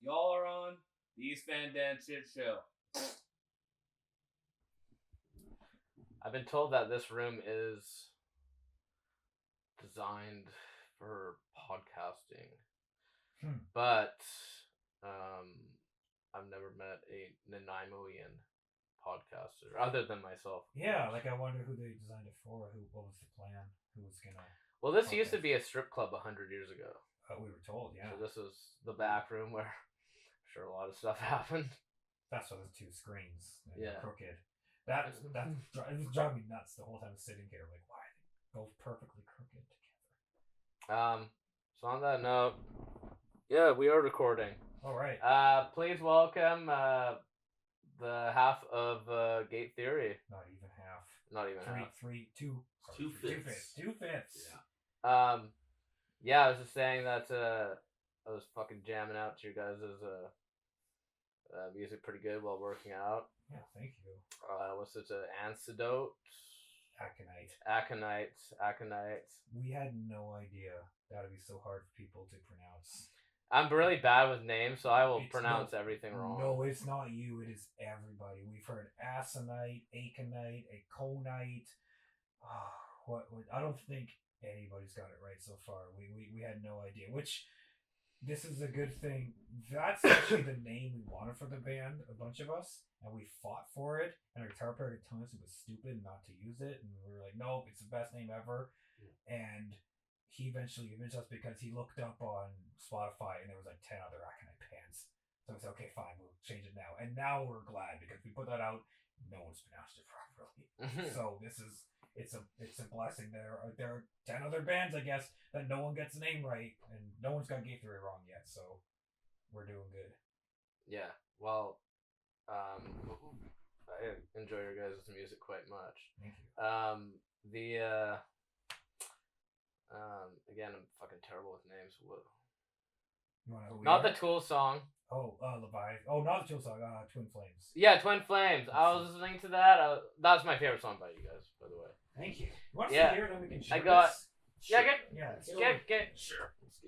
Y'all are on the East Van Dan Shit Show. I've been told that this room is designed for podcasting, but I've never met a Nanaimoian podcaster other than myself. Yeah, like I wonder who they designed it for. What was the plan? Who was gonna? Well, this used to be a strip club 100 years ago. We were told, yeah. So this is the back room where I'm sure a lot of stuff happened. That's why there's two screens. Yeah. Crooked. It was driving me nuts the whole time I was sitting here. Like, why are they both perfectly crooked together? So on that note, yeah, we are recording. All right. Please welcome the half of Gate Theory. Not even half. Not even half. Two fifths. Yeah. Yeah, I was just saying that I was fucking jamming out to you guys' music pretty good while working out. Yeah, thank you. What's it? Antidote? Aconite. We had no idea that would be so hard for people to pronounce. I'm really bad with names, so I will pronounce everything wrong. No, it's not you. It is everybody. We've heard aconite, aconite. What? I don't think anybody's got it right so far. We had no idea. Which, this is a good thing. That's actually the name we wanted for the band, a bunch of us, and we fought for it. And our guitar player told us it was stupid not to use it, and we were like, nope, it's the best name ever. And he eventually convinced us because he looked up on Spotify and there was like 10 other Aconite bands. So we said, okay, fine, we'll change it now. And now we're glad because we put that out, no one's pronounced it properly. So it's a blessing. There are 10 other bands, I guess, that no one gets the name right, and no one's got Gate Theory wrong yet, so we're doing good. Yeah, well, I enjoy your guys' music quite much. Thank you. Again, I'm fucking terrible with names. Not the Tool song. Oh, Leviathan. Oh, not the Tool song. Twin Flames. Yeah, Twin Flames. I was listening to that. That's my favorite song by you guys, by the way. Thank you. You want to sit here and then we can share this?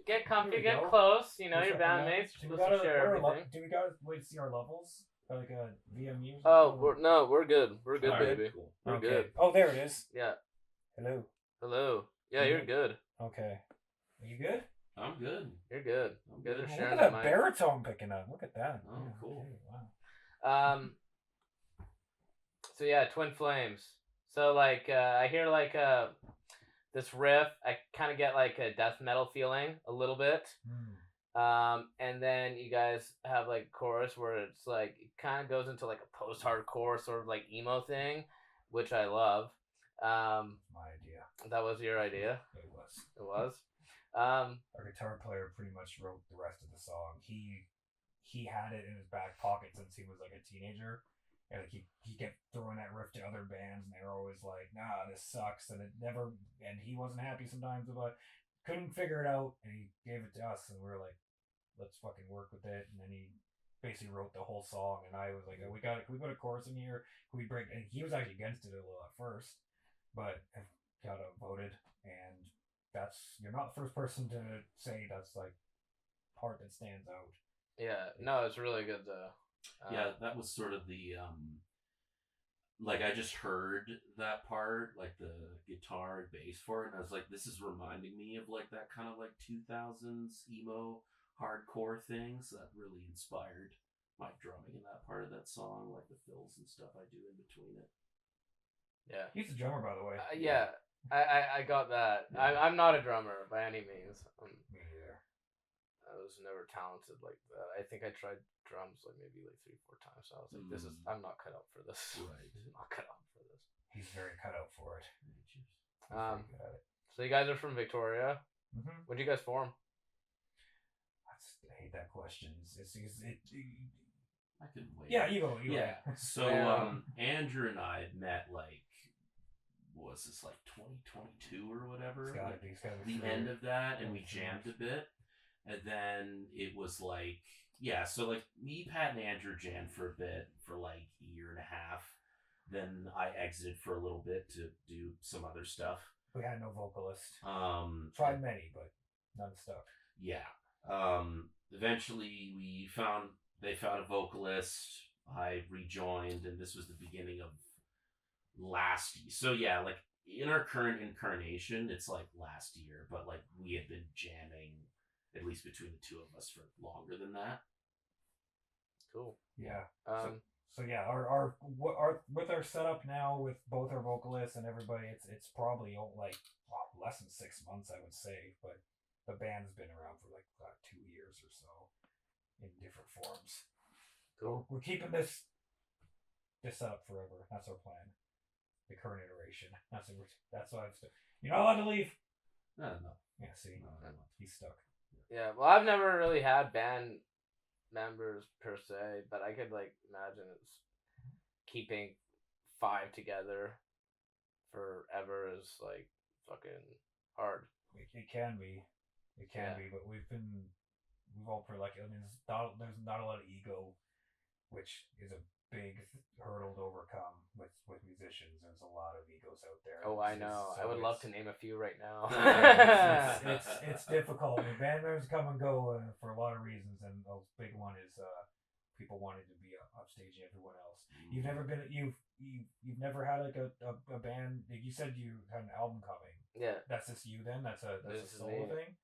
Get comfy, get close. You know, your bandmates. Do we gotta wait to see our levels? Like a VMU? Oh, we're good. We're good, baby. Cool. We're good. Oh, there it is. Yeah. Hello. Yeah, you're good. Okay. Are you good? I'm good. You're good. Look at that baritone picking up. Look at that. Oh, cool. Okay, wow. So yeah, Twin Flames. So like, I hear like this riff. I kind of get like a death metal feeling a little bit. And then you guys have like a chorus where it's like it kind of goes into like a post-hardcore sort of like emo thing, which I love. My idea. That was your idea? It was. It was? Our guitar player pretty much wrote the rest of the song. He had it in his back pocket since he was like a teenager. And like he kept throwing that riff to other bands and they were always like, nah, this sucks, and he wasn't happy sometimes about couldn't figure it out, and he gave it to us and we were like, let's fucking work with it. And then he basically wrote the whole song and I was like, can we put a chorus in here? Can we break? And he was actually against it a little at first, but got outvoted, and you're not the first person to say that's like part that stands out. Yeah, no, it's really good though. Yeah, that was sort of the like I just heard that part, like the guitar and bass for it, and I was like, this is reminding me of like that kind of like 2000s emo hardcore things that really inspired my drumming in that part of that song, like the fills and stuff I do in between it. Yeah, he's a drummer, by the way. Yeah. I got that. Yeah. I'm not a drummer by any means. Me either. I was never talented like that. I think I tried drums like maybe like 3-4 times. So I was like, I'm not cut out for this. Right. I'm not cut out for this. He's very cut out for it. So you guys are from Victoria. Mm-hmm. When did you guys form? I hate that question. I couldn't wait. Yeah, you go. So Andrew and I met like, was this like 2022 or whatever? It's gotta be the end of that, and we jammed a bit, and then it was like, so like me, Pat, and Andrew jammed for a bit for like a year and a half. Then I exited for a little bit to do some other stuff. We had no vocalist. Tried many, but none stuck. Yeah. eventually they found a vocalist. I rejoined, and this was the beginning of last year. So yeah, like in our current incarnation, it's like last year, but like we had been jamming at least between the two of us for longer than that. Cool. Yeah. Um, So yeah, our with our setup now with both our vocalists and everybody, it's probably like less than 6 months, I would say, but the band's been around for like 2 years or so in different forms. cool. We're keeping this setup forever. That's our plan. The current iteration. That's why you're not allowed to leave. No. Yeah, see, No. he's stuck. Yeah, well, I've never really had band members per se, but I could like imagine it's keeping 5 together forever is like fucking hard. It can be, but we've all pretty lucky. I mean, there's not a lot of ego, which is a big hurdle to overcome with musicians. There's a lot of egos out there. Oh, I know. I would love to name a few right now. It's difficult. I mean, band members come and go for a lot of reasons, and a big one is people wanting to be upstaging everyone else. You've never had like a band. Like you said you had an album coming. Yeah. That's just you then. That's a solo thing.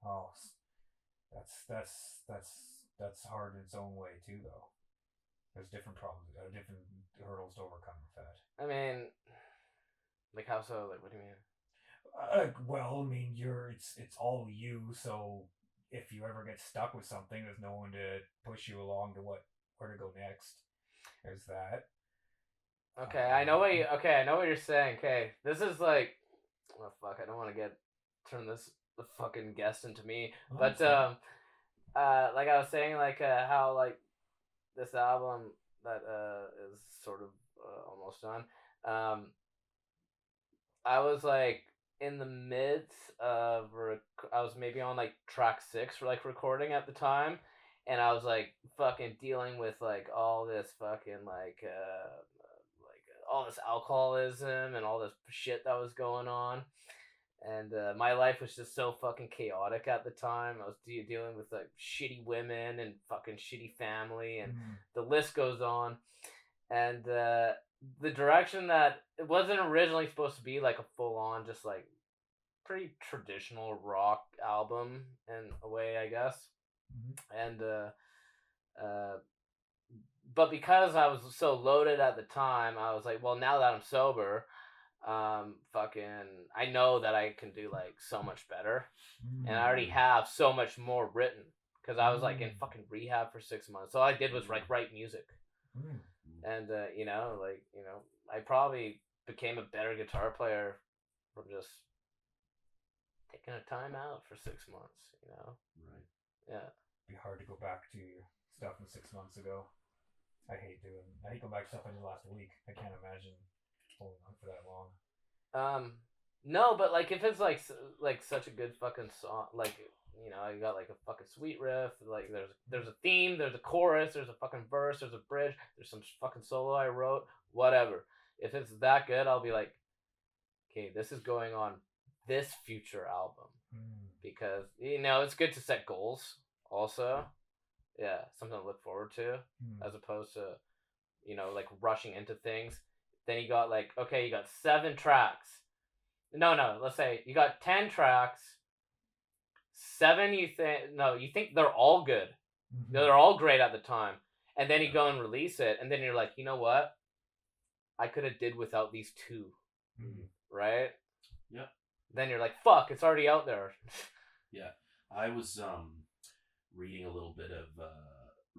Oh, that's hard in its own way too, though. There's different problems, different hurdles to overcome with that. I mean, like how so? Like, what do you mean? Well, I mean, it's all you. So if you ever get stuck with something, there's no one to push you along to where to go next. There's that. Okay, I know what you're saying. Okay, this is like, oh fuck, I don't want to turn the fucking guest into me, but like I was saying, like how like this album that is sort of almost done. I was like in the midst of I was maybe on like track 6 for like recording at the time, and I was like fucking dealing with like all this fucking like all this alcoholism and all this shit that was going on. And my life was just so fucking chaotic at the time. I was dealing with like shitty women and fucking shitty family, and the list goes on. And the direction that it wasn't originally supposed to be like a full on, just like pretty traditional rock album in a way, I guess. And but because I was so loaded at the time, I was like, well, now that I'm sober, I know that I can do like so much better, and I already have so much more written because I was like in fucking rehab for 6 months. So all I did was like write music, and I probably became a better guitar player from just taking a time out for 6 months. Right. Yeah. It'd be hard to go back to stuff from 6 months ago. I hate going back to stuff I did last week. I can't imagine holding on for that long. No, but like if it's like such a good fucking song, like you got like a fucking sweet riff, like there's a theme, there's a chorus, there's a fucking verse, there's a bridge, there's some fucking solo I wrote, whatever. If it's that good, I'll be like, okay, this is going on this future album, because it's good to set goals also. Yeah, something to look forward to, as opposed to, like rushing into things. Then you got like, okay, you got 7 tracks. No, let's say you got 10 tracks. 7 you think they're all good. They're all great at the time. And then you go and release it, and then you're like, you know what? I could have did without these 2. Right? Yeah. Then you're like, fuck, it's already out there. Yeah. I was reading a little bit of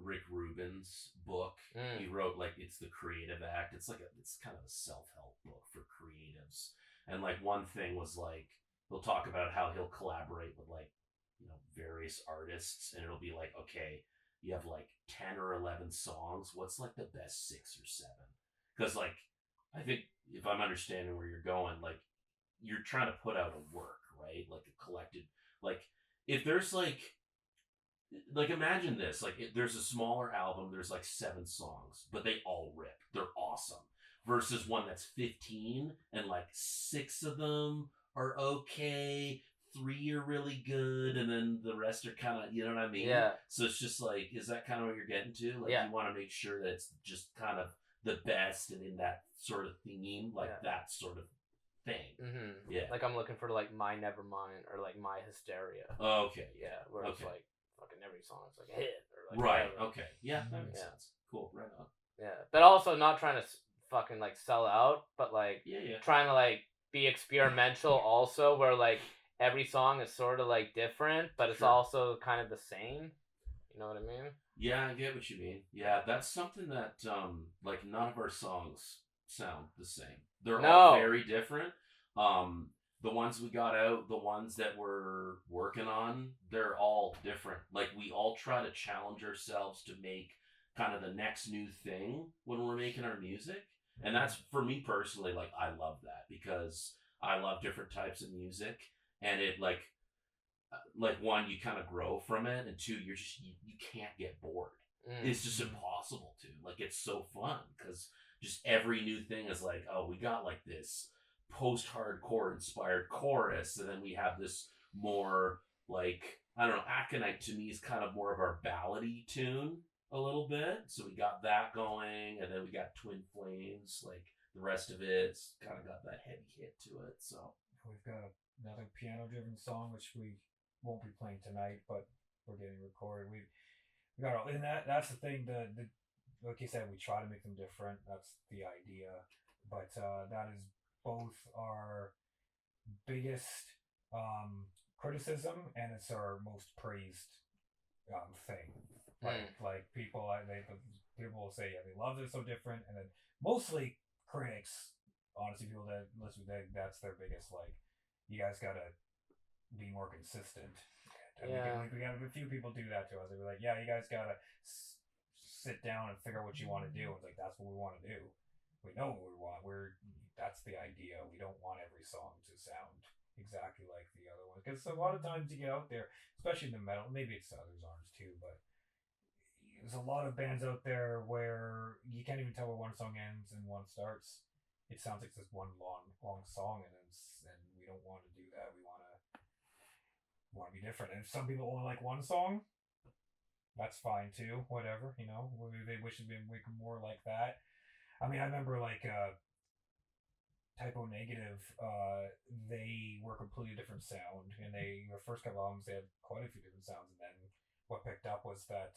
Rick Rubin's book. He wrote like It's the Creative Act. It's kind of a self-help book for creatives. And like one thing was like he'll talk about how he'll collaborate with like various artists, and it'll be like, okay, you have like 10 or 11 songs. What's like the best 6 or 7? Because like I think if I'm understanding where you're going, like you're trying to put out a work, right? Like a collected, like if there's like imagine this, like there's a smaller album, there's like 7 songs, but they all rip, they're awesome, versus one that's 15 and like 6 of them are okay, 3 are really good, and then the rest are kind of, you know what I mean? Yeah. So it's just like, is that kind of what you're getting to? Like, Yeah. you want to make sure that it's just kind of the best and in that sort of theme, like that sort of thing. Mm-hmm. Yeah. Like I'm looking for like My Nevermind or like My Hysteria. Okay. Yeah, where it's like fucking every song is like a hit or like right. whatever. Okay. Yeah, that makes sense. Cool. Right on. Yeah, but also not trying to fucking like sell out, but like trying to like be experimental also, where like every song is sort of like different, but it's also kind of the same. You know what I mean? Yeah, I get what you mean. Yeah, that's something that like none of our songs sound the same. They're all very different. The ones we got out, the ones that we're working on, they're all different. Like we all try to challenge ourselves to make kind of the next new thing when we're making our music. And that's, for me personally, like I love that because I love different types of music, and it like one, you kind of grow from it, and two, you can't get bored. It's just impossible to. Like, it's so fun because just every new thing is like, oh, we got like this post-hardcore inspired chorus, and then we have this more like, I don't know, Aconite to me is kind of more of our ballady tune a little bit. So we got that going, and then we got Twin Flames. Like the rest of it's kind of got that heavy hit to it. So we've got another piano-driven song which we won't be playing tonight, but we're getting recorded. We got all, and that's the thing. The like you said, we try to make them different. That's the idea. But that is both our biggest criticism, and it's our most praised thing. Like people will say, yeah, they love it, so different, and then mostly critics, honestly, people that listen, that's their biggest, like, you guys gotta be more consistent. And we got a few people do that to us. They were like, yeah, you guys gotta sit down and figure out what you want to do. It's like, that's what we want to do. We know what we want. That's the idea. We don't want every song to sound exactly like the other one, because a lot of times you get out there, especially in the metal, maybe it's other genres too, but there's a lot of bands out there where you can't even tell where one song ends and one starts. It sounds like just one long song, and we don't want to do that. We want to be different. And if some people only like one song, that's fine too. Whatever, you know. They wish it'd been more like that. I mean, I remember like Typo Negative. They were a completely different sound, and their first couple albums they had quite a few different sounds, and then what picked up was that.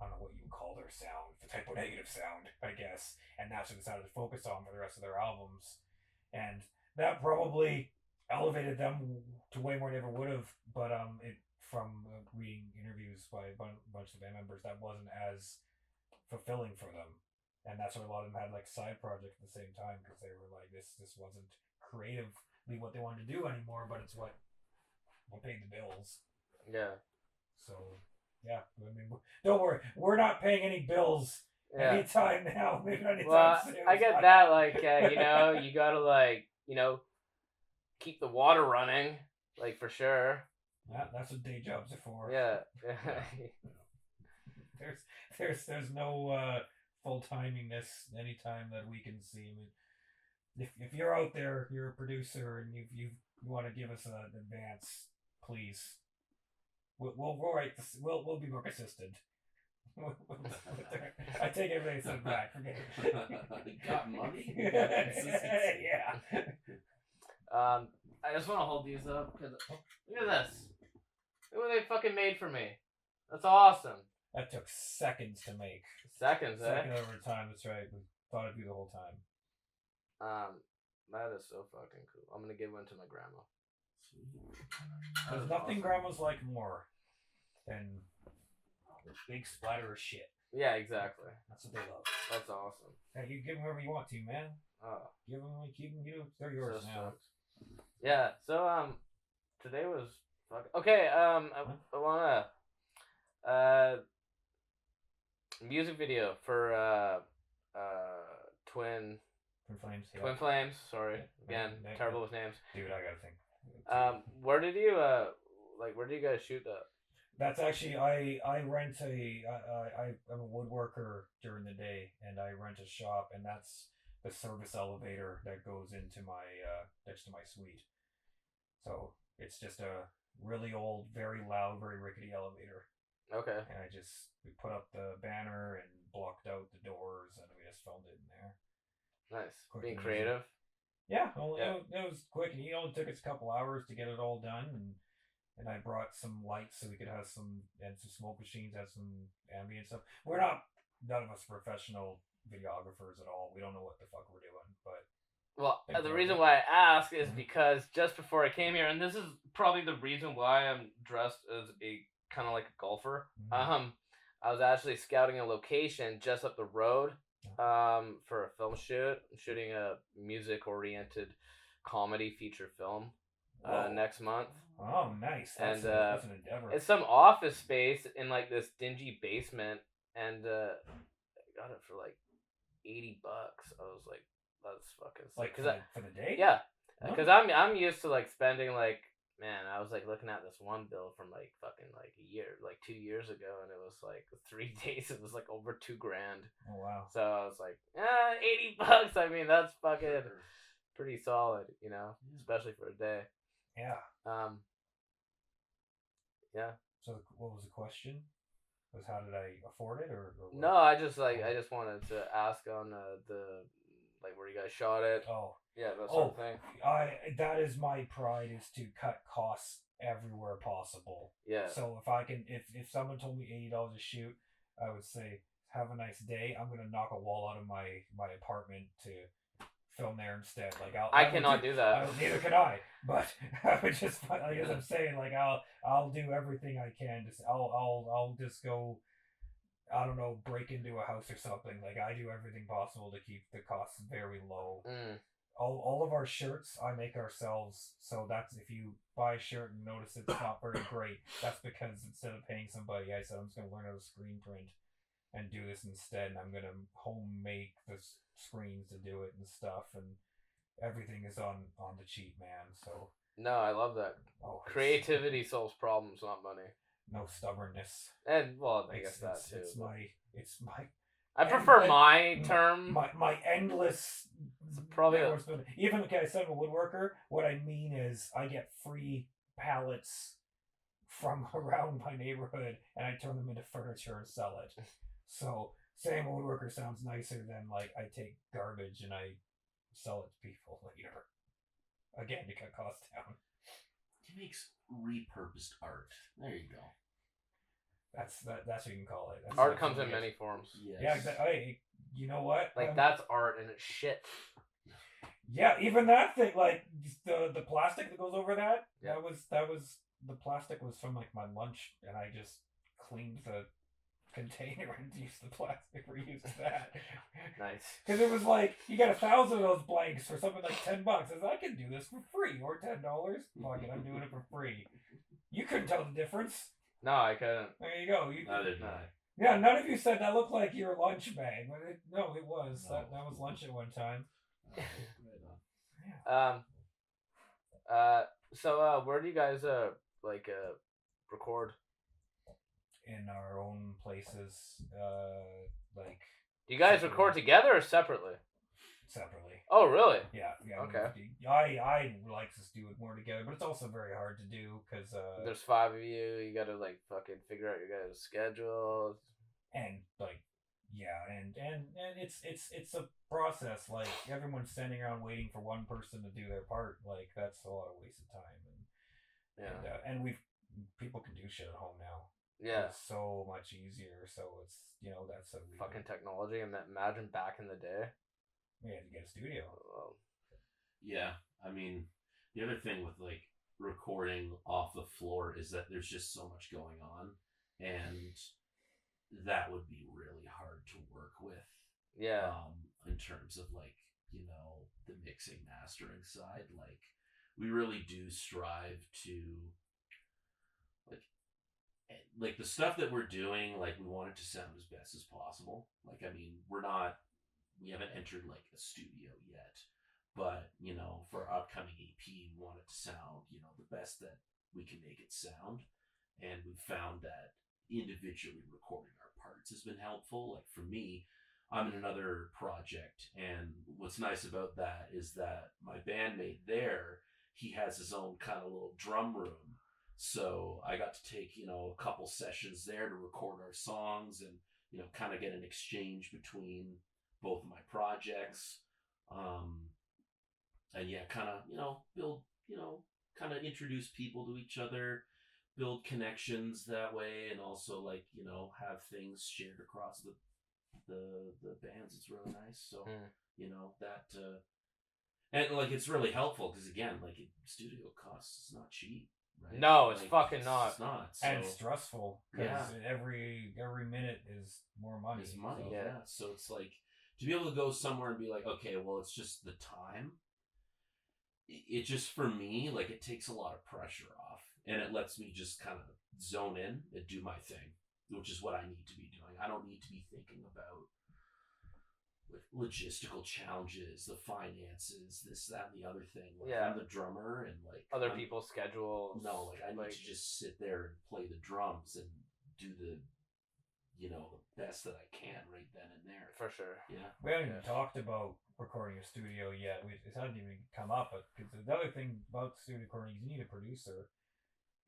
I don't know what you would call their sound, the Typo Negative sound, I guess, and that's what they decided to focus on for the rest of their albums, and that probably elevated them to way more than they ever would have. But from reading interviews by a bunch of band members, that wasn't as fulfilling for them, and that's why a lot of them had like side projects at the same time, because they were like, this wasn't creatively what they wanted to do anymore, but it's what paid the bills. Yeah. So. Yeah, I mean, don't worry, we're not paying any bills anytime now. Maybe not anytime soon. I get that. Like, you know, you gotta like, you know, keep the water running, like for sure. That's what day jobs are for. Yeah. There's no full timingness anytime that we can see. I mean, if you're out there, you're a producer, and you want to give us an advance, please. We'll write this. We'll be more consistent. I take everything I said back. Forget it. Got money. Yeah. I just want to hold these up because look at this. Look what they fucking made for me. That's awesome. That took seconds to make. Second over time. That's right. We thought it'd be the whole time. That is so fucking cool. I'm gonna give one to my grandma. There's nothing grandmas like more than big splatter of shit. Yeah, exactly. That's what they love. That's awesome. Hey, you give them whatever you want to, man. Give them, keep them, they're yours now. Yeah. So today was okay. I wanna music video for Twin Flames. Yeah. Twin Flames. Sorry, Yeah. again, terrible with names. Dude, I gotta think. Where did you guys shoot that? That's actually I'm a woodworker during the day, and I rent a shop, and that's the service elevator that goes into my next to my suite. So It's just a really old, very loud, very rickety elevator. Okay. And we put up the banner and blocked out the doors, and we just filmed it in there. Nice. Quick Being and creative. Yeah, Yeah. it was quick, and it only took us a couple hours to get it all done, and I brought some lights so we could have some smoke machines, have some ambient stuff. None of us are professional videographers at all. We don't know what the fuck we're doing, but Well, Thank the you. reason why I ask is Mhm. because just before I came here, and this is probably the reason why I'm dressed as a kind of like a golfer. Mhm. I was actually scouting a location just up the road, for a film shoot. I'm shooting a music-oriented comedy feature film, Whoa. next month. Oh, nice. And That's an endeavor. it's some office space in like this dingy basement, and I got it for like $80. I was like, that's fucking sick. Like for the day? Yeah, Huh? because I'm used to like spending like, man, I was like looking at this one bill from like fucking like a year, like 2 years ago, and it was like 3 days. It was like over $2,000. Oh wow. So I was like, $80. I mean, that's fucking pretty solid, especially for a day. Yeah. Yeah. So what was the question? Was how did I afford it or what? No, I just wanted to ask on the like where you guys shot it. Oh. Yeah, that sort of thing. That is my pride, is to cut costs everywhere possible. Yeah. So if someone told me $80 a shoot, I would say, have a nice day. I'm gonna knock a wall out of my apartment to film there instead. Like I cannot do that. Neither can I. But I would just, like as I'm saying, like I'll do everything I can. I'll just go, I don't know, break into a house or something. Like I do everything possible to keep the costs very low. All of our shirts I make ourselves, so that's, if you buy a shirt and notice it's not very great, that's because instead of paying somebody, I said I'm just gonna learn how to screen print and do this instead, and I'm gonna home make the screens to do it and stuff, and everything is on the cheap, man. So No, I love that. Creativity solves problems, not money. No stubbornness. And well, I guess that too. It's my. I prefer my term. My endless. Probably even okay. I said I'm a woodworker. What I mean is, I get free pallets from around my neighborhood, and I turn them into furniture and sell it. So saying a woodworker sounds nicer than like I take garbage and I sell it to people later. Again, to cut costs down. He makes repurposed art. There you go. That's what you can call it. Art comes in many forms. Yes. Yeah, exactly. Hey, you know what? Like that's art and it's shit. Yeah, even that thing, like the plastic that goes over that. Yeah. That was the plastic was from like my lunch, and I just cleaned the container and used the plastic, reused that. Nice. Because it was like you get 1,000 of those blanks for something like $10. I said, I can do this for free, or $10. Fuck it, I'm doing it for free. You couldn't tell the difference. No, I couldn't. There you go. Neither did I. Yeah, none of you said that looked like your lunch bag, but it was. No. That was lunch at one time. So where do you guys record? In our own places, like. Do you guys record together or separately? Separately. Oh, really? Yeah. Okay. I like to do it more together, but it's also very hard to do because there's 5 of you. You gotta like fucking figure out your guys' schedules. And like, yeah, and it's a process. Like everyone's standing around waiting for one person to do their part. Like that's a lot of wasted time. And people can do shit at home now. Yeah, it's so much easier. So it's that's a fucking technology. And imagine back in the day. We had to get a studio. Yeah, I mean, the other thing with like recording off the floor is that there's just so much going on, and that would be really hard to work with. Yeah. In terms of like the mixing mastering side, like we really do strive to like the stuff that we're doing, like we want it to sound as best as possible. Like I mean, we haven't entered like a studio yet, but for our upcoming EP, we want it to sound the best that we can make it sound, and we've found that individually recording our parts has been helpful. Like for me, I'm in another project, and what's nice about that is that my bandmate there he has his own kind of little drum room. So I got to take, a couple sessions there to record our songs and, kind of get an exchange between both of my projects. And yeah, kind of, build, kind of introduce people to each other, build connections that way, and also like, have things shared across the bands. It's really nice. So, that, and like, it's really helpful because again, like studio costs is not cheap. Right? No, it's like, fucking not. It's not. So, And it's stressful because Yeah. every minute is more money. it's money. So. Yeah. So it's like to be able to go somewhere and be like, okay, well, it's just the time. It just, for me, like, it takes a lot of pressure off and it lets me just kind of zone in and do my thing, which is what I need to be doing. I don't need to be thinking about logistical challenges, the finances, this, that, and the other thing. Like, Yeah. I'm the drummer and like Other people's schedules. No, like I need to just sit there and play the drums and do the the best that I can right then and there. For sure. Yeah. We haven't even talked about recording a studio yet. It hasn't even come up. But the other thing about studio recording is you need a producer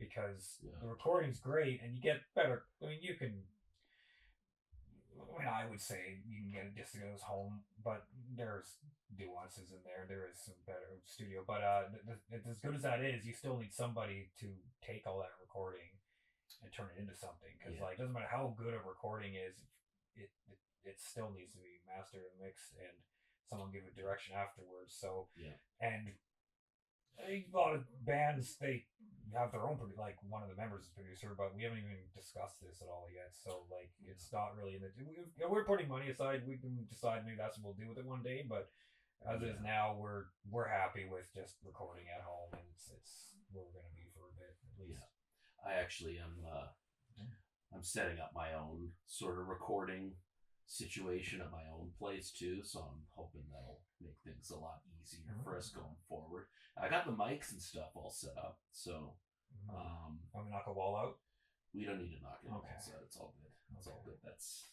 because the recording's great and you get better. I mean, you can. I would say you can get it just to go home, but there's nuances in there. There is some better studio, but as good as that is, you still need somebody to take all that recording and turn it into something. Because like, it doesn't matter how good a recording is, it still needs to be mastered and mixed, and someone give it direction afterwards. So and a lot of bands, they have their own like one of the members is producer, but we haven't even discussed this at all yet. So like, it's not really in the. We're putting money aside. We can decide maybe that's what we'll do with it one day. But as it is now, we're happy with just recording at home, and it's where we're gonna be for a bit at least. Yeah. I actually am. I'm setting up my own sort of recording situation at my own place too, so I'm hoping that'll make things a lot easier for us going forward. I got the mics and stuff all set up, so Want to knock a wall out? we don't need to knock it out. Okay. So it's all good. It's all good. It's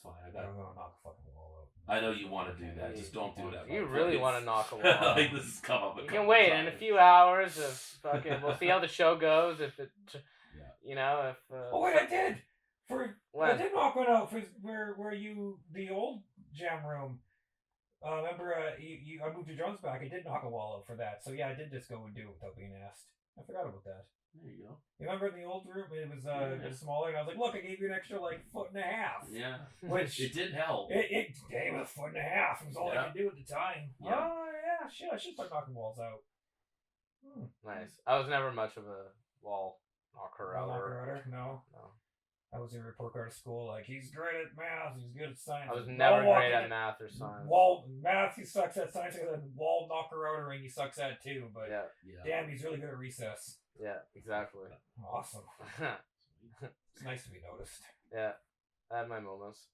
fine. I'm gonna knock a fucking wall out. I know you want to do that. Just don't do that. You really want to knock a wall out. Like, this has come up. You can wait in a few hours. If fucking, we'll see how the show goes. If it, if. Oh wait, I did. When? I did knock one out for where you the old jam room. Remember, I moved your drums back. I did knock a wall out for that. So yeah, I did just go and do it without being asked. I forgot about that. There you go. You remember in the old room, it was a bit smaller, and I was like, "Look, I gave you an extra like 1.5 feet." Yeah. Which it did help. It gave it 1.5 feet. It was all I could do at the time. Yeah. Oh yeah, shit! I should start knocking walls out. Nice. I was never much of a wall knocker outer. No. I was in a report card at school. Like, he's great at math. He's good at science. I was never great at math or science. Math, he sucks at science. And wall knocker outering, he sucks at too. But damn, he's really good at recess. Yeah, exactly. Awesome. It's nice to be noticed. Yeah, I have my moments.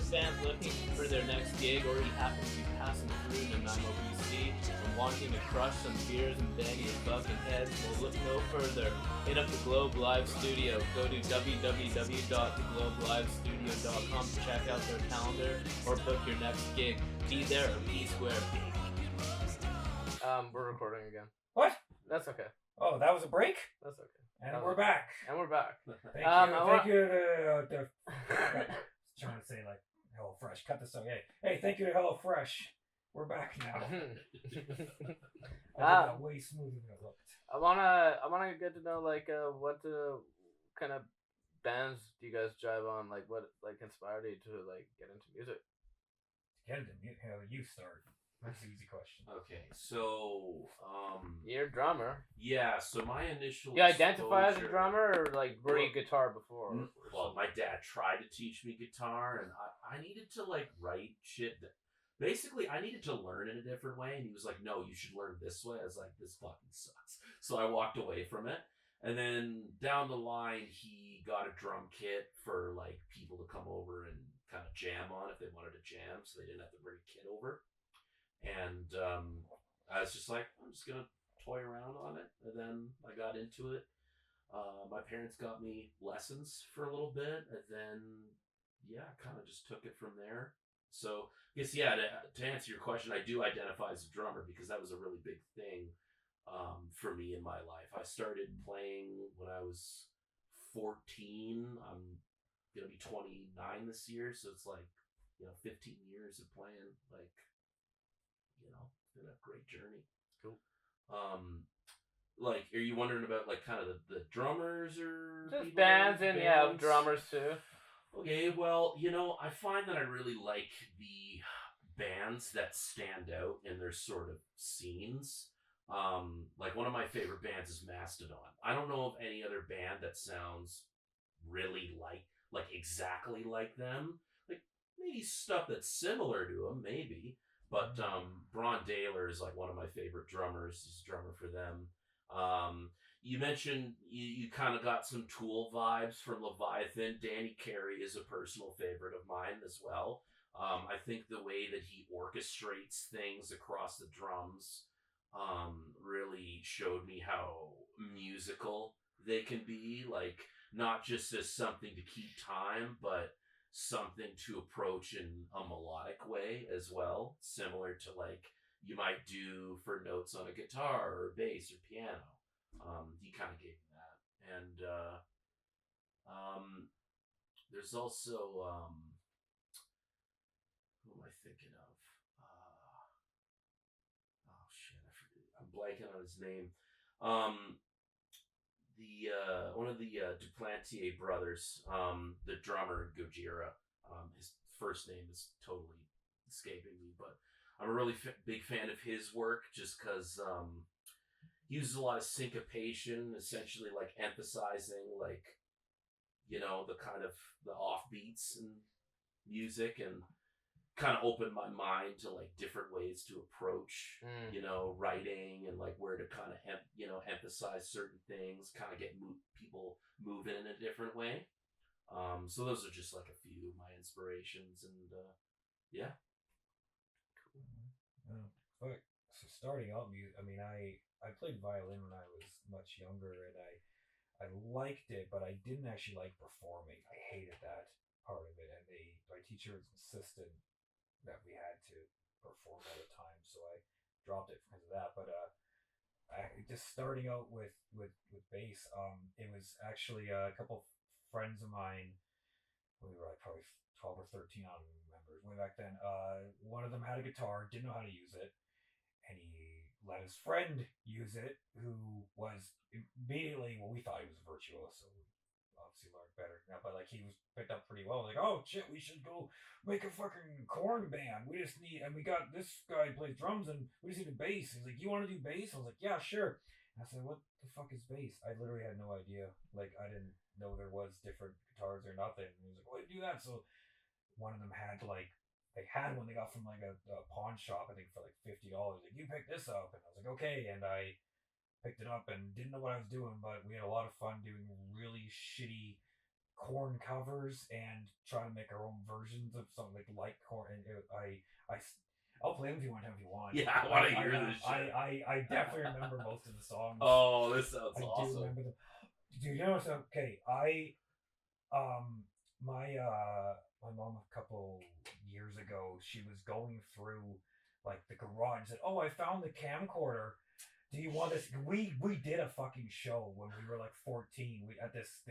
Fans looking for their next gig, or you happen to be passing through Nanaimo, BC, and wanting to crush some beers and bang your fucking heads, well, look no further. Hit up the Globe Live Studio. Go to www.theglobelivestudio.com to check out their calendar or book your next gig. Be there or be square. We're recording again. What? That's okay. Oh, that was a break? That's okay. And we're back. And we're back. Thank you to trying to say like Hello Fresh. Cut this out. Hey, thank you to Hello Fresh. We're back now. I did that way smoother than it looked. I wanna get to know like what kind of bands do you guys jive on? Like what inspired you to like get into music? You start. That's an easy question. Okay, so You're a drummer. Yeah, so my initial You identify as a drummer, or like were you guitar before? Well, my dad tried to teach me guitar, and I needed to like write shit. Basically, I needed to learn in a different way, and he was like, "No, you should learn this way." I was like, "This fucking sucks." So I walked away from it, and then down the line, he got a drum kit for like people to come over and kind of jam on if they wanted to jam, so they didn't have to bring a kit over. And I was just like, I'm just gonna toy around on it, and then I got into it. My parents got me lessons for a little bit, and then kind of just took it from there. So I guess to answer your question, I do identify as a drummer because that was a really big thing for me in my life. I started playing when I was 14. I'm gonna be 29 this year, so it's like 15 years of playing. Like it's been a great journey. Cool. Like, are you wondering about like kind of the drummers or just people bands in and bands? drummers too. Okay, well, I find that I really like the bands that stand out in their sort of scenes. Like one of my favorite bands is Mastodon. I don't know of any other band that sounds really like exactly like them. Like maybe stuff that's similar to them, maybe. But Bron Daler is like one of my favorite drummers. He's a drummer for them. You mentioned you kind of got some Tool vibes from Leviathan. Danny Carey is a personal favorite of mine as well. I think the way that he orchestrates things across the drums really showed me how musical they can be. Like, not just as something to keep time, but something to approach in a melodic way as well, similar to like you might do for notes on a guitar or bass or piano. He kind of gave me that. And there's also who am I thinking of? Oh shit, I forget. I'm blanking on his name. The one of the Duplantier brothers, the drummer Gojira. His first name is totally escaping me, but I'm a really big fan of his work just because he uses a lot of syncopation, essentially like emphasizing like the kind of the offbeats in music, and kind of opened my mind to like different ways to approach writing, and like where to kind of emphasize certain things, kind of get people moving in a different way. So those are just like a few of my inspirations, and yeah. Cool. But so starting out music, I mean, I played violin when I was much younger, and I liked it, but I didn't actually like performing. I hated that part of it, and my teacher was insistent that we had to perform all the time, so I dropped it because of that. But just starting out with bass, it was actually a couple friends of mine. We were like probably 12 or 13, I don't remember, way back then. One of them had a guitar, didn't know how to use it, and he let his friend use it, who was immediately, well, we thought he was a virtuoso, so we obviously learned better now, but like he was picked up pretty well. Like, oh shit, we should go make a fucking corn band. We just need, and we got this guy plays drums, and we just need a bass. He's like, you want to do bass? I was like, yeah, sure. And I said, what the fuck is bass? I literally had no idea. Like, I didn't know there was different guitars or nothing. And he was like, well, do that. So one of them had like, they had one they got from like a pawn shop, I think for like $50. Like, you pick this up, and I was like, okay. And I picked it up and didn't know what I was doing, but we had a lot of fun doing really shitty corn covers and trying to make our own versions of something like corn. And I'll play them if you want. Yeah, I want to hear this shit. I definitely remember most of the songs. Oh, this sounds awesome. I do remember them. Dude, okay, my mom a couple years ago, she was going through like the garage and said, oh, I found the camcorder. Do you want this? We did a fucking show when we were like 14. We at this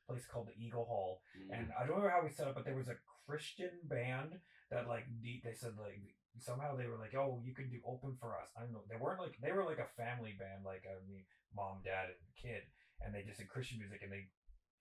place called the Eagle Hall, and I don't remember how we set up, but there was a Christian band that like they said like somehow they were like, oh, you can do open for us. I don't know. They were like a family band, like I mean, mom, dad, and kid, and they just did Christian music, and they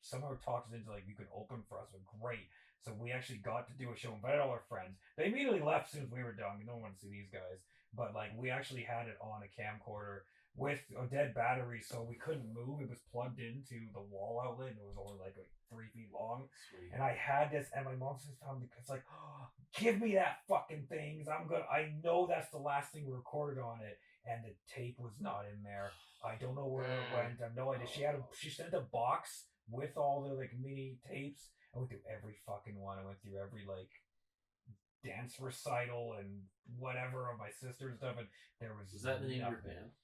somehow talked us into like you can open for us. But great. So we actually got to do a show, invited all our friends. They immediately left as soon as we were done. No one wanted to see these guys. But like we actually had it on a camcorder with a dead battery, so we couldn't move. It was plugged into the wall outlet, and it was only like 3 feet long. Sweet. And I had this, and my mom just found it. It's like, oh, give me that fucking thing. I know that's the last thing we recorded on it, and the tape was not in there. I don't know where it went. I have no idea. She sent a box with all the like mini tapes. I went through every fucking one. I went through every like dance recital and whatever of my sister's stuff, and there was that the name of your band?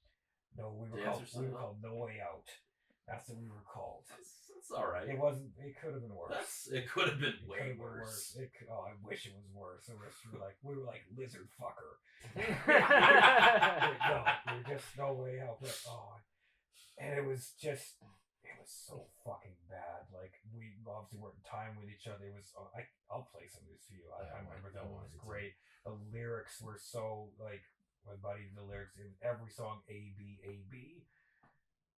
No, we were called No Way Out. That's what we were called. That's all right. It wasn't. It could have been worse. It could have been It way could have been worse. I wish it was worse. It was we were like lizard fucker. No, there's just no way how. And it was so fucking bad. Like we obviously weren't in time with each other. It was. I'll play some of this for you. I remember that one was great. The lyrics were so like my buddy. The lyrics in every song A B A B.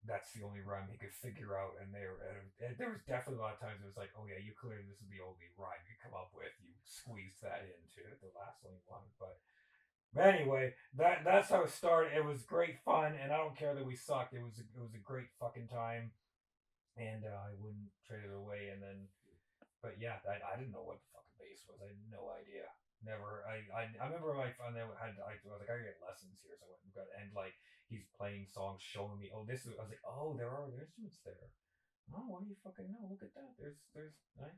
That's the only rhyme he could figure out, and there was definitely a lot of times it was like, oh yeah, you clearly this is the only rhyme you come up with. You squeezed that into the last one you wanted, but anyway, that's how it started. It was great fun, and I don't care that we sucked. It was a great fucking time, and I wouldn't trade it away. And then, but yeah, I didn't know what the fucking bass was. I had no idea. Never. I remember I found out I was like I get lessons here, so I went and got and like. He's playing songs, showing me. Oh, this is. I was like, oh, there are instruments there. Oh, what do you fucking know? Look at that. There's. I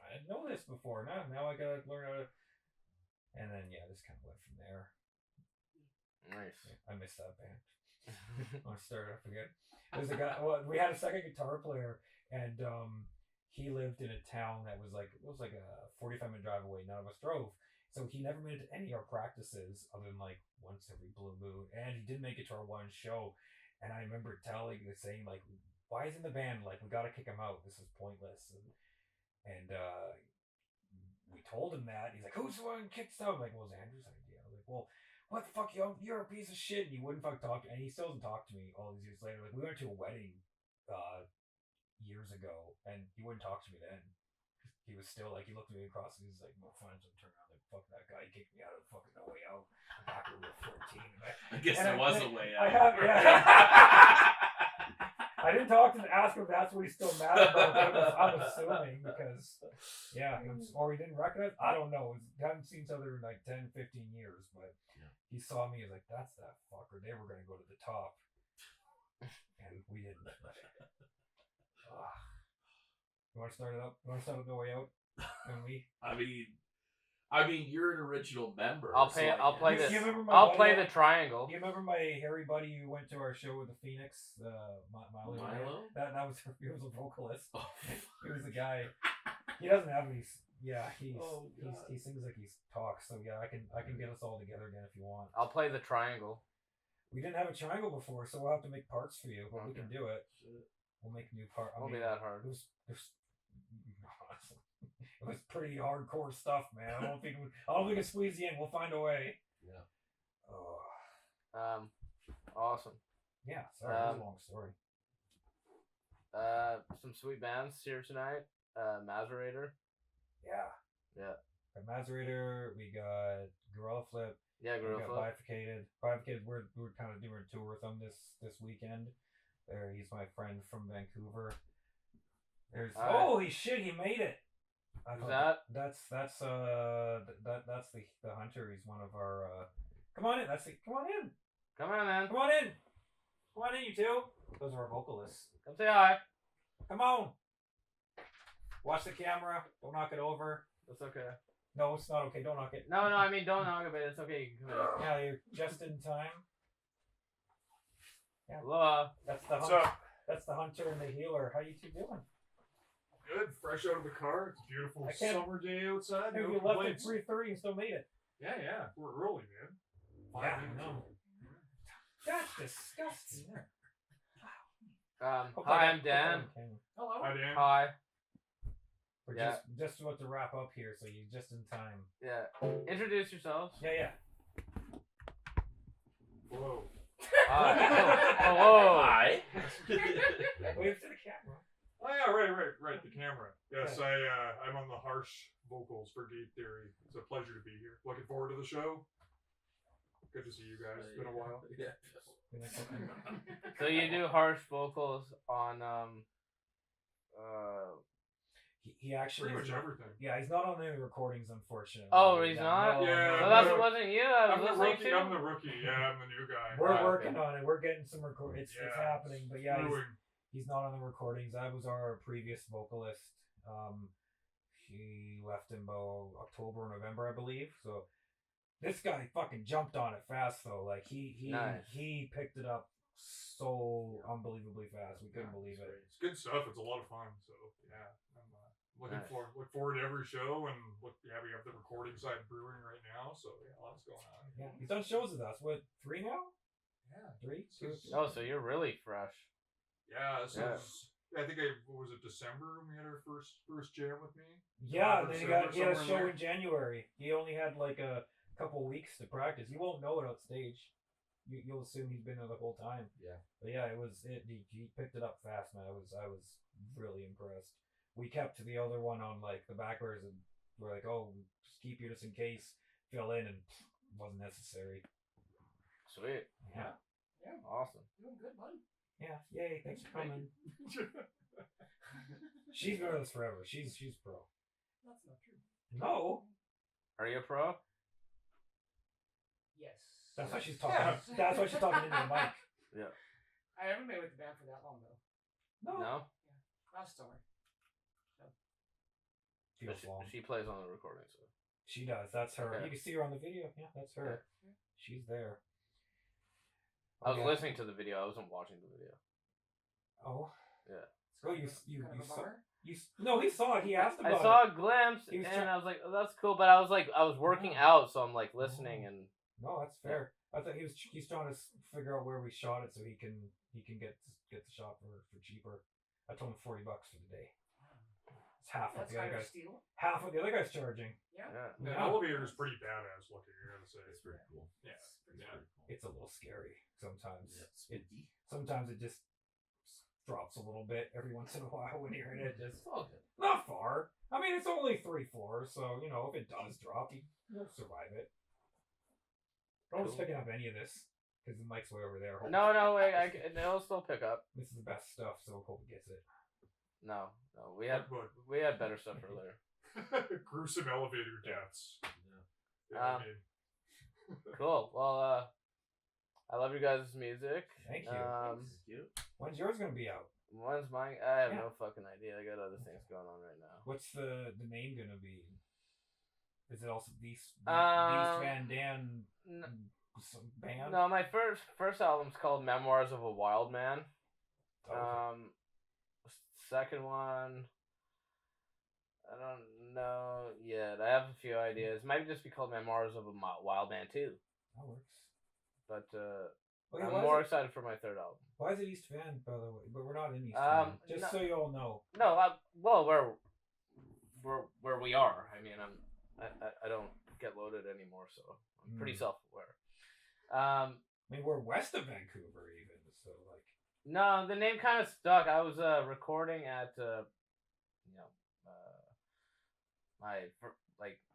didn't know this before. Now I gotta learn how to. And then yeah, this kind of went from there. Nice. Yeah, I missed that band. I started up again. There's a guy. Well, we had a second guitar player, and he lived in a town that was like a 45-minute drive away. None of us drove. So he never made it to any of our practices other than like once every blue moon. And he did make it to our one show. And I remember saying like, why isn't the band like, we got to kick him out. This is pointless. And we told him that. He's like, who's the one who kicks out? I'm like, well, it was Andrew's idea. I'm like, well, what the fuck, you're a piece of shit. And he wouldn't fuck talk. And he still doesn't talk to me all these years later. Like we went to a wedding years ago and he wouldn't talk to me then. He was still like, he looked at me across and he was like, no friends, and turned around like, fuck that guy, he kicked me out of fucking No Way Out back when we were 14. I guess there was a way out. I didn't talk to him to ask him if that's what he's still mad about, but I'm assuming because, yeah, or he didn't recognize, I don't know. We haven't seen each other in like 10, 15 years, but he saw me, he was like, that's that fucker. They were going to go to the top. And we didn't. You want to start it up? You want to start it No Way Out? And we? I mean, you're an original member. I'll play this. I'll play the triangle. Do you remember my hairy buddy who went to our show with the Phoenix? Milo? That was he was a vocalist. Oh. He was a guy. He doesn't have any. Yeah, he sings like he talks. So yeah, I can get us all together again if you want. I'll play the triangle. We didn't have a triangle before, so we'll have to make parts for you, but we can do it. We'll make new parts. Won't be that hard. It was pretty hardcore stuff, man. I don't think we can squeeze you in. We'll find a way. Yeah. Awesome. Yeah. Sorry, that's a long story. Some sweet bands here tonight. Macerator. Yeah. Got Macerator. We got Gorilla Flip. Yeah, Gorilla Flip. Bifurcated. Bifurcated. We're kind of doing a tour with them this weekend. He's my friend from Vancouver. Holy shit, he made it. Who's that? That's the Hunter. He's one of our come on in. Come on in. Come on, man. Come on in. Come on in, you two. Those are our vocalists. Come say hi. Come on. Watch the camera. Don't knock it over. That's okay. No, it's not okay. Don't knock it. No, I mean don't knock it, but it's okay. You can come in. Yeah, you're just in time. Yeah. Hello. That's the Hunter. That's the Hunter and the Healer. How you two doing? Good, fresh out of the car. It's a beautiful summer day outside. You left at 3:30 and still made it. Yeah. We're early, man. Yeah, I know. That's disgusting. Hi, I'm Dan. Hello. Hi, Dan. Hi. We're just about to wrap up here, so you're just in time. Yeah. Introduce yourselves. Yeah. Whoa. Hello. Hi. Wave to the camera. Oh yeah, right. The camera. Yes, yeah. I'm on the harsh vocals for Gate Theory. It's a pleasure to be here. Looking forward to the show. Good to see you guys. It's been a while. Yeah. So you do harsh vocals on He actually pretty much everything. Yeah, he's not on any recordings, unfortunately. Oh, he's not? No, Yeah. So that wasn't you. I'm the rookie. Yeah, I'm the new guy. We're working on it. We're getting some recordings. It's happening, but yeah, Brewing. he's not on the recordings. I was our previous vocalist. He left in about October or November, I believe. So this guy fucking jumped on it fast though. Like he Nice. he picked it up so unbelievably fast. We couldn't believe it. It's good stuff. It's a lot of fun. So yeah, I'm look forward to every show, and we have the recording side brewing right now. So yeah, lots going on. Yeah, he's done shows with us. What, 3 now? Yeah, 3? Oh, so you're really fresh. Yeah, I think what was it, December when we had our first jam with me? Yeah, and then he had a somewhere show there. in January. He only had like a couple weeks to practice. You won't know it on stage. You'll assume he's been there the whole time. Yeah. But yeah, he picked it up fast, man. I was really impressed. We kept the other one on like the backwards, and we're like, oh, just keep you just in case, fill in, and it wasn't necessary. Sweet. Yeah. Yeah. Awesome. Doing good, buddy. Yeah. Yay! Thanks for coming. She's been with us forever. She's pro. That's not true. No. Are you a pro? Yes. That's why she's talking. That's why she's talking into the mic. Yeah. I haven't been with the band for that long though. No. Last summer. Feels But long. she plays on the recording, so. She does. That's her. Okay. You can see her on the video. Yeah, that's her. Yeah. She's there. I was Okay. listening to the video. I wasn't watching the video. Oh. Yeah. Oh, you Kind of a saw. bummer. No, he saw it. He asked about I saw it. a glimpse, He was and try- I was like, "Oh, that's cool." But I was working out, so I'm like listening, and No, that's fair. I thought he's trying to figure out where we shot it so he can get the shot for cheaper. I told him $40 for the day. It's half what That's the other kind of guys. steal. Half what the other guy's charging. Yeah. yeah. The Yeah. elevator is pretty badass looking, I gotta say. It's pretty cool. Yeah. It's pretty Yeah. Pretty cool. It's a little scary sometimes. Yeah, spooky. Sometimes it just drops a little bit every once in a while when you're in it. Just It's all good. not far. I mean, it's only 3 floors, so you know if it does drop, you'll survive it. Don't Cool. picking up any of this because the mic's way over there. No, wait, it'll still pick up. This is the best stuff, so hope it gets it. No, we had better stuff earlier. Gruesome elevator deaths. Yeah. Yeah, I mean, Cool. Well, I love you guys' music. Thank you. Thank you. When's yours gonna be out? When's mine? I have Yeah. no fucking idea. I got other things going on right now. What's the name gonna be? Is it also Beast Um, Van Dan N- band? No, my first album's called Memoirs of a Wild Man. Oh, Second one, I don't know yet. I have a few ideas. It might just be called Memoirs of a Wild Man too. that works. But Okay, I'm more excited for my third album. why is it East Van, by the way? But we're not in East Um, Van. Just no- so you all know. No, well, where we are. I mean, I don't get loaded anymore, so I'm pretty Mm. self-aware. I mean, we're west of Vancouver, even. So, like, No, the name kind of stuck. I was recording at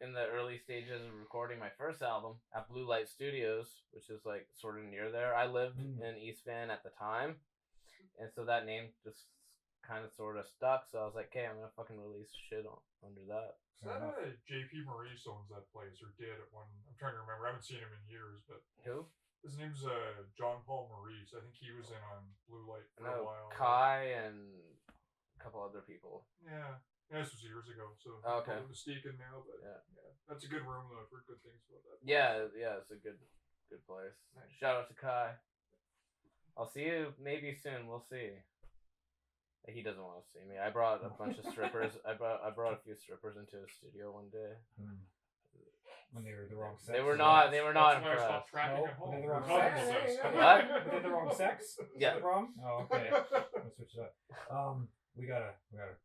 in the early stages of recording my first album at Blue Light Studios, which is like sort of near there. I lived in East Van at the time, and so that name just kind of sort of stuck. So I was like, "Okay, I'm gonna fucking release shit under that." is that JP Maurice owns that place, or did at one? I'm trying to remember. I haven't seen him in years, but Who? his name's John Paul Maurice. I think he was in on Blue Light for a No, while. Kai and a couple other people. Yeah. Yeah, this was years ago, so Oh, okay. I'm mistaken now, but Yeah. that's a good room though. I've heard good things about that. Yeah, it's a good place. Nice. Shout out to Kai. I'll see you maybe soon. We'll see. He doesn't want to see me. I brought a bunch of strippers. I brought a few strippers into his studio one day. when they were the wrong sex. They were not That's why I impressed. stopped tracking No, at home. they're the wrong Couple sex. says. What? Were they the wrong sex? Yeah. Is that wrong? Oh, okay. Let's switch it up. We gotta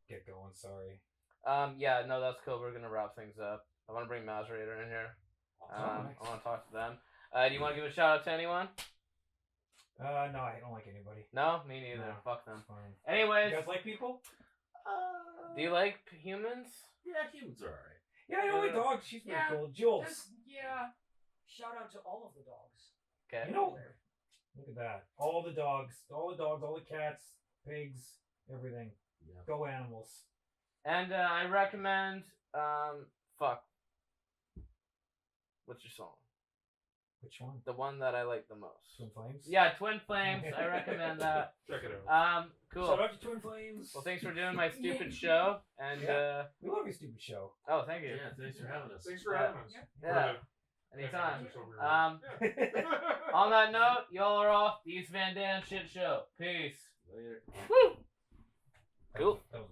get going. Sorry. Yeah, no, that's cool. We're gonna wrap things up. I want to bring Mazerator in here. nice. I want to talk to them. Do you want to give a shout out to anyone? No, I don't like anybody. No, me neither. No, Fuck them. it's fine. Anyways, You guys like people? do you like humans? Yeah, humans are alright. Yeah, I like dogs. She's pretty Yeah, cool. Jules. Shout out to all of the dogs. Okay. You know, look at that. All the dogs, all the cats, pigs, everything. Yeah. Go animals. And I recommend fuck. What's your song? Which one? The one that I like the most. Twin Flames? Yeah, Twin Flames. I recommend that. Check it out. Cool. Shout out to Twin Flames. Well, thanks for doing my stupid show. And Yeah. We love your stupid show. oh, thank you. Yeah, thanks for having us. Thanks for having us. Yeah. Yeah. Anytime. Just over here. On that note, y'all are off the East Van Dan shit show. Peace. Later. Woo! Cool. That was